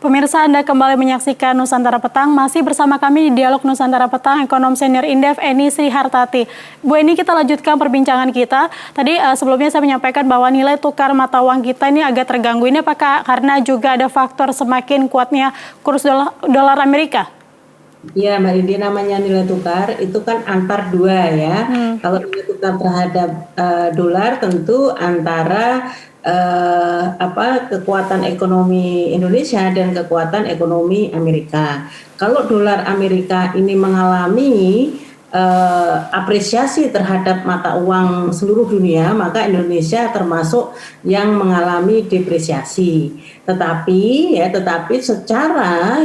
Pemirsa, Anda kembali menyaksikan Nusantara Petang. Masih bersama kami di Dialog Nusantara Petang, Ekonom Senior Indef Eni Sri Hartati. Bu Eni, kita lanjutkan perbincangan kita. Tadi sebelumnya saya menyampaikan bahwa nilai tukar mata uang kita ini agak terganggu. Ini apakah karena juga ada faktor semakin kuatnya kurs dolar Amerika? Ya, Mbak Indi, namanya nilai tukar itu kan antar dua ya. Kalau nilai tukar terhadap dolar tentu antara kekuatan ekonomi Indonesia dan kekuatan ekonomi Amerika. Kalau dolar Amerika ini mengalami apresiasi terhadap mata uang seluruh dunia, maka Indonesia termasuk yang mengalami depresiasi. Tetapi secara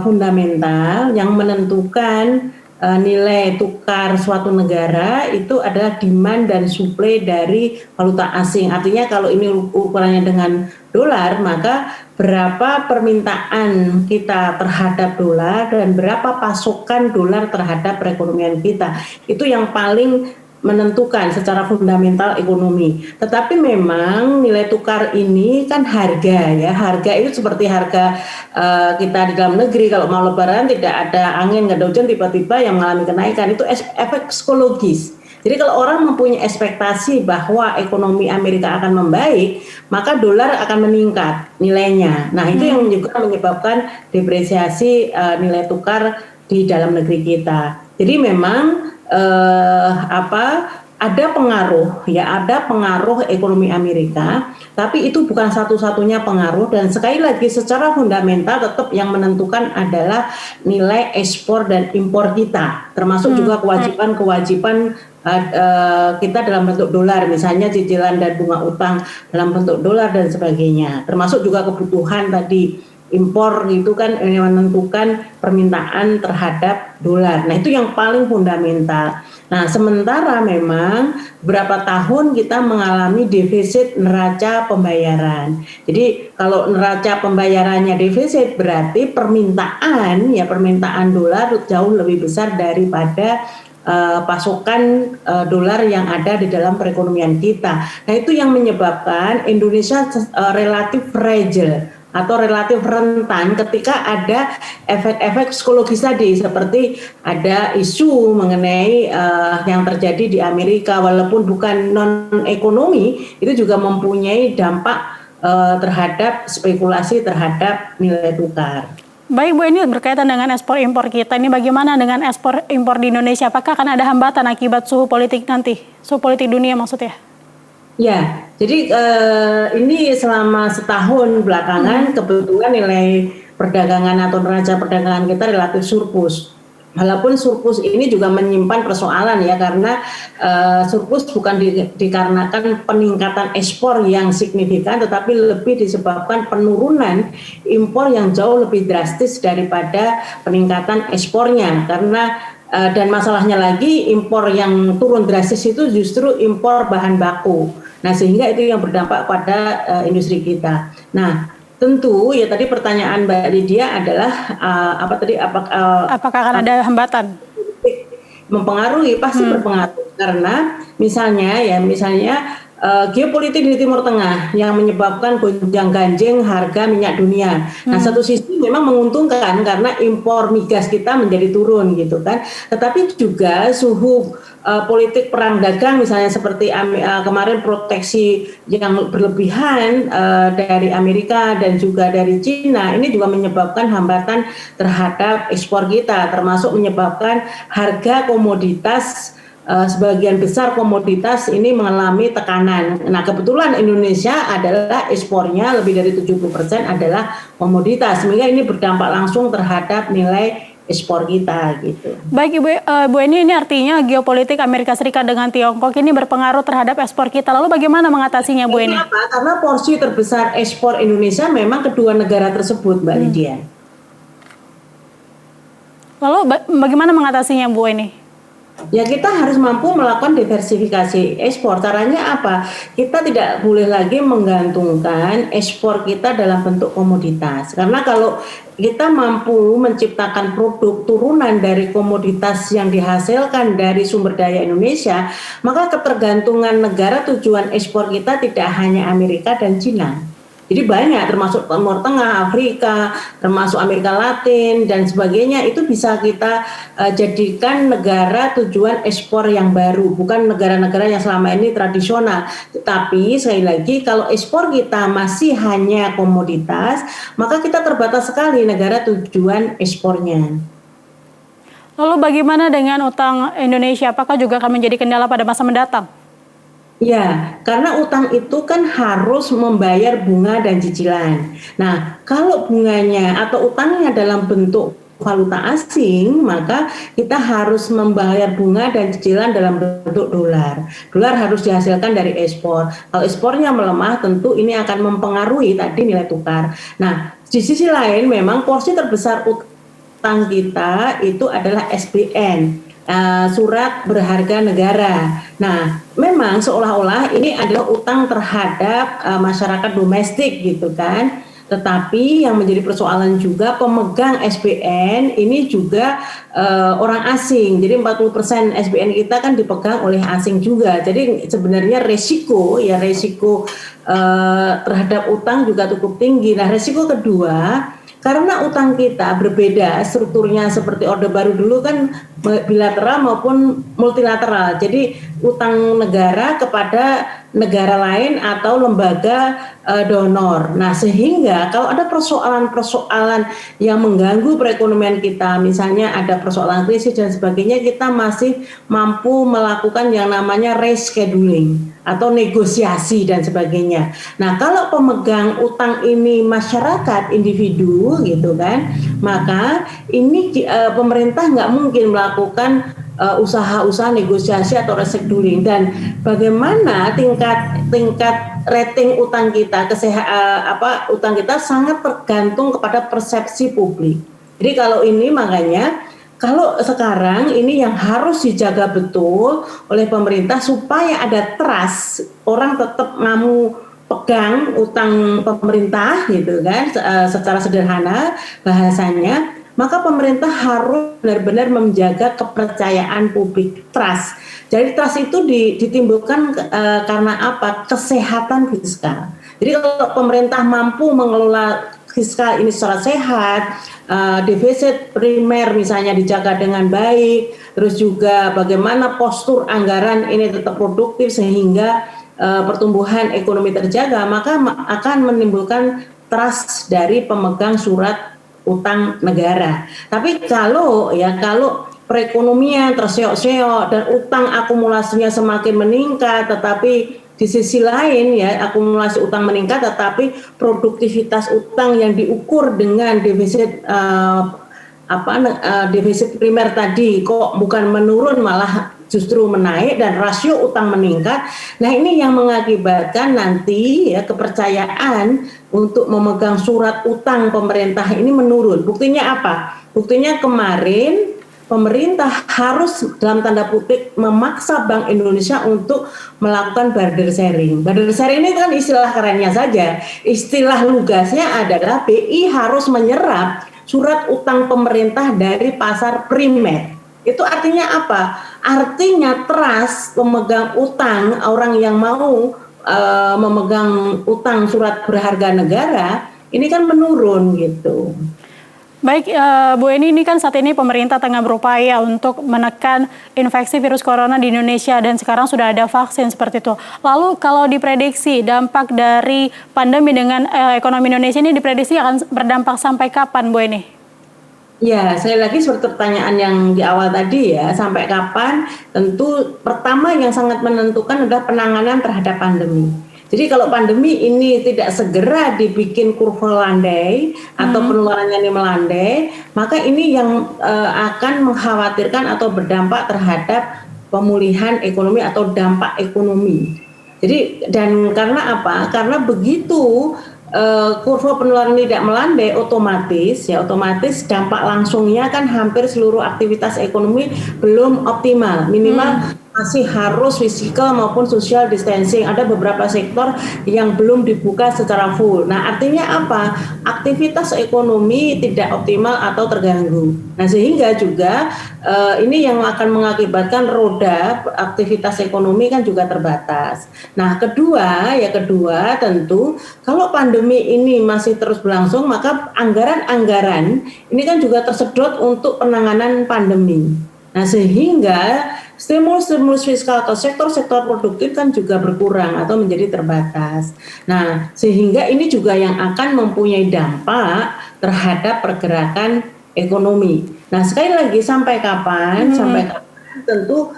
fundamental yang menentukan nilai tukar suatu negara itu adalah demand dan supply dari valuta asing. Artinya kalau ini ukurannya dengan dolar, maka berapa permintaan kita terhadap dolar dan berapa pasokan dolar terhadap perekonomian kita. Itu yang paling menentukan secara fundamental ekonomi. Tetapi memang nilai tukar ini kan harga ya. Harga itu seperti harga kita di dalam negeri. Kalau mau lebaran tidak ada angin, nggak ada hujan, tiba-tiba yang mengalami kenaikan. Itu efek psikologis. Jadi kalau orang mempunyai ekspektasi bahwa ekonomi Amerika akan membaik, maka dolar akan meningkat nilainya. Nah, itu yang juga menyebabkan depresiasi nilai tukar di dalam negeri kita. Jadi memang ada pengaruh ekonomi Amerika, tapi itu bukan satu-satunya pengaruh, dan sekali lagi secara fundamental tetap yang menentukan adalah nilai ekspor dan impor kita, termasuk juga kewajiban kita dalam bentuk dolar, misalnya cicilan dan bunga utang dalam bentuk dolar dan sebagainya, termasuk juga kebutuhan tadi impor itu kan menentukan permintaan terhadap dolar. Nah, itu yang paling fundamental. Nah, sementara memang beberapa tahun kita mengalami defisit neraca pembayaran. Jadi kalau neraca pembayarannya defisit berarti permintaan dolar jauh lebih besar daripada pasokan dolar yang ada di dalam perekonomian kita. Nah, itu yang menyebabkan Indonesia relatif fragile atau relatif rentan ketika ada efek-efek psikologis tadi, seperti ada isu mengenai yang terjadi di Amerika, walaupun bukan non-ekonomi, itu juga mempunyai dampak terhadap spekulasi terhadap nilai tukar. Baik Bu, ini berkaitan dengan ekspor impor kita, ini bagaimana dengan ekspor impor di Indonesia? Apakah akan ada hambatan akibat suhu politik nanti, suhu politik dunia maksudnya? Ya, jadi ini selama setahun belakangan kebetulan nilai perdagangan atau neraca perdagangan kita relatif surplus. Walaupun surplus ini juga menyimpan persoalan ya, karena surplus bukan dikarenakan peningkatan ekspor yang signifikan, tetapi lebih disebabkan penurunan impor yang jauh lebih drastis daripada peningkatan ekspornya. Karena dan masalahnya lagi, impor yang turun drastis itu justru impor bahan baku. Nah, sehingga itu yang berdampak pada industri kita. Nah, tentu ya tadi pertanyaan Mbak Lydia adalah apakah akan ada hambatan? Mempengaruhi, pasti berpengaruh, karena misalnya geopolitik di Timur Tengah yang menyebabkan gonjang-ganjing harga minyak dunia. Nah, satu sisi memang menguntungkan karena impor migas kita menjadi turun gitu kan. Tetapi juga suhu politik perang dagang misalnya seperti kemarin proteksi yang berlebihan dari Amerika dan juga dari Cina, ini juga menyebabkan hambatan terhadap ekspor kita, termasuk menyebabkan harga komoditas, sebagian besar komoditas ini mengalami tekanan. Nah, kebetulan Indonesia adalah ekspornya lebih dari 70% adalah komoditas, sehingga ini berdampak langsung terhadap nilai ekspor kita gitu. Baik Bu Eni, ini artinya geopolitik Amerika Serikat dengan Tiongkok ini berpengaruh terhadap ekspor kita. Lalu bagaimana mengatasinya Bu Eni? Karena porsi terbesar ekspor Indonesia memang kedua negara tersebut, Mbak Lydia. Lalu bagaimana mengatasinya Bu Eni? Ya, kita harus mampu melakukan diversifikasi ekspor. Caranya apa? Kita tidak boleh lagi menggantungkan ekspor kita dalam bentuk komoditas. Karena kalau kita mampu menciptakan produk turunan dari komoditas yang dihasilkan dari sumber daya Indonesia, maka ketergantungan negara tujuan ekspor kita tidak hanya Amerika dan Cina. Jadi banyak, termasuk Timur Tengah, Afrika, termasuk Amerika Latin dan sebagainya, itu bisa kita jadikan negara tujuan ekspor yang baru, bukan negara-negara yang selama ini tradisional. Tetapi sekali lagi, kalau ekspor kita masih hanya komoditas, maka kita terbatas sekali negara tujuan ekspornya. Lalu bagaimana dengan utang Indonesia? Apakah juga akan menjadi kendala pada masa mendatang? Ya, karena utang itu kan harus membayar bunga dan cicilan. Nah, kalau bunganya atau utangnya dalam bentuk valuta asing, maka kita harus membayar bunga dan cicilan dalam bentuk dolar. Dolar harus dihasilkan dari ekspor. Kalau ekspornya melemah, tentu ini akan mempengaruhi tadi nilai tukar. Nah, di sisi lain memang porsi terbesar utang kita itu adalah SBN. Surat berharga negara. Nah, memang seolah-olah ini adalah utang terhadap masyarakat domestik gitu kan. Tetapi yang menjadi persoalan juga pemegang SBN ini juga orang asing. Jadi 40% SBN kita kan dipegang oleh asing juga. Jadi sebenarnya resiko terhadap utang juga cukup tinggi. Nah, resiko kedua, karena utang kita berbeda strukturnya, seperti Orde Baru dulu kan bilateral maupun multilateral. Jadi utang negara kepada negara lain atau lembaga donor. Nah, sehingga kalau ada persoalan-persoalan yang mengganggu perekonomian kita, misalnya ada persoalan krisis dan sebagainya, kita masih mampu melakukan yang namanya rescheduling atau negosiasi dan sebagainya. Nah, kalau pemegang utang ini masyarakat individu gitu kan, maka ini pemerintah nggak mungkin melakukan usaha-usaha negosiasi atau rescheduling. Dan bagaimana tingkat rating utang kita, utang kita sangat tergantung kepada persepsi publik. Jadi kalau ini makanya kalau sekarang ini yang harus dijaga betul oleh pemerintah supaya ada trust, orang tetap mau pegang utang pemerintah gitu kan, secara sederhana bahasanya, maka pemerintah harus benar-benar menjaga kepercayaan publik, trust. Jadi trust itu ditimbulkan karena apa? Kesehatan fiskal. Jadi kalau pemerintah mampu mengelola fiskal ini secara sehat, defisit primer misalnya dijaga dengan baik, terus juga bagaimana postur anggaran ini tetap produktif sehingga pertumbuhan ekonomi terjaga, maka akan menimbulkan trust dari pemegang surat utang negara. Tapi kalau perekonomian terseok-seok dan utang akumulasinya semakin meningkat, tetapi di sisi lain ya akumulasi utang meningkat, tetapi produktivitas utang yang diukur dengan defisit defisit primer tadi kok bukan menurun malah justru menaik dan rasio utang meningkat. Nah, ini yang mengakibatkan nanti ya kepercayaan untuk memegang surat utang pemerintah ini menurun. Buktinya apa? Buktinya kemarin pemerintah harus dalam tanda kutip memaksa Bank Indonesia untuk melakukan barter sharing. Barter sharing ini kan istilah kerennya saja. Istilah lugasnya adalah BI harus menyerap surat utang pemerintah dari pasar primer. Itu artinya apa? Artinya trust pemegang utang, orang yang mau memegang utang surat berharga negara, ini kan menurun gitu. Baik, Bu Eni, ini kan saat ini pemerintah tengah berupaya untuk menekan infeksi virus corona di Indonesia dan sekarang sudah ada vaksin seperti itu. Lalu kalau diprediksi dampak dari pandemi dengan ekonomi Indonesia ini diprediksi akan berdampak sampai kapan, Bu Eni? Ya, sekali lagi seperti pertanyaan yang di awal tadi ya, sampai kapan? Tentu pertama yang sangat menentukan adalah penanganan terhadap pandemi. Jadi kalau pandemi ini tidak segera dibikin kurva landai atau penularannya ini melandai, maka ini yang akan mengkhawatirkan atau berdampak terhadap pemulihan ekonomi atau dampak ekonomi. Jadi dan karena apa? Karena begitu kurva penularan tidak melandai, otomatis dampak langsungnya kan hampir seluruh aktivitas ekonomi belum optimal, minimal masih harus physical maupun social distancing. Ada beberapa sektor yang belum dibuka secara full. Nah, artinya apa? Aktivitas ekonomi tidak optimal atau terganggu. Nah, sehingga juga ini yang akan mengakibatkan roda aktivitas ekonomi kan juga terbatas. Nah, kedua tentu kalau pandemi ini masih terus berlangsung, maka anggaran-anggaran ini kan juga tersedot untuk penanganan pandemi. Nah, sehingga stimulus fiskal atau sektor-sektor produktif kan juga berkurang atau menjadi terbatas. Nah, sehingga ini juga yang akan mempunyai dampak terhadap pergerakan ekonomi. Nah, sekali lagi sampai kapan? Sampai kapan tentu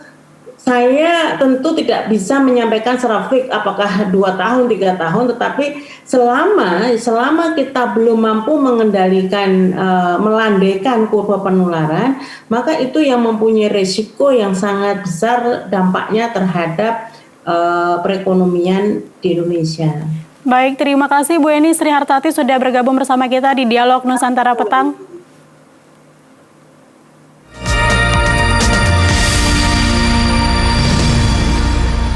saya tidak bisa menyampaikan secara fix apakah 2 tahun, 3 tahun, tetapi selama kita belum mampu mengendalikan, melandaikan kurva penularan, maka itu yang mempunyai risiko yang sangat besar dampaknya terhadap perekonomian di Indonesia. Baik, terima kasih Bu Eni Srihartati sudah bergabung bersama kita di Dialog Nusantara Petang.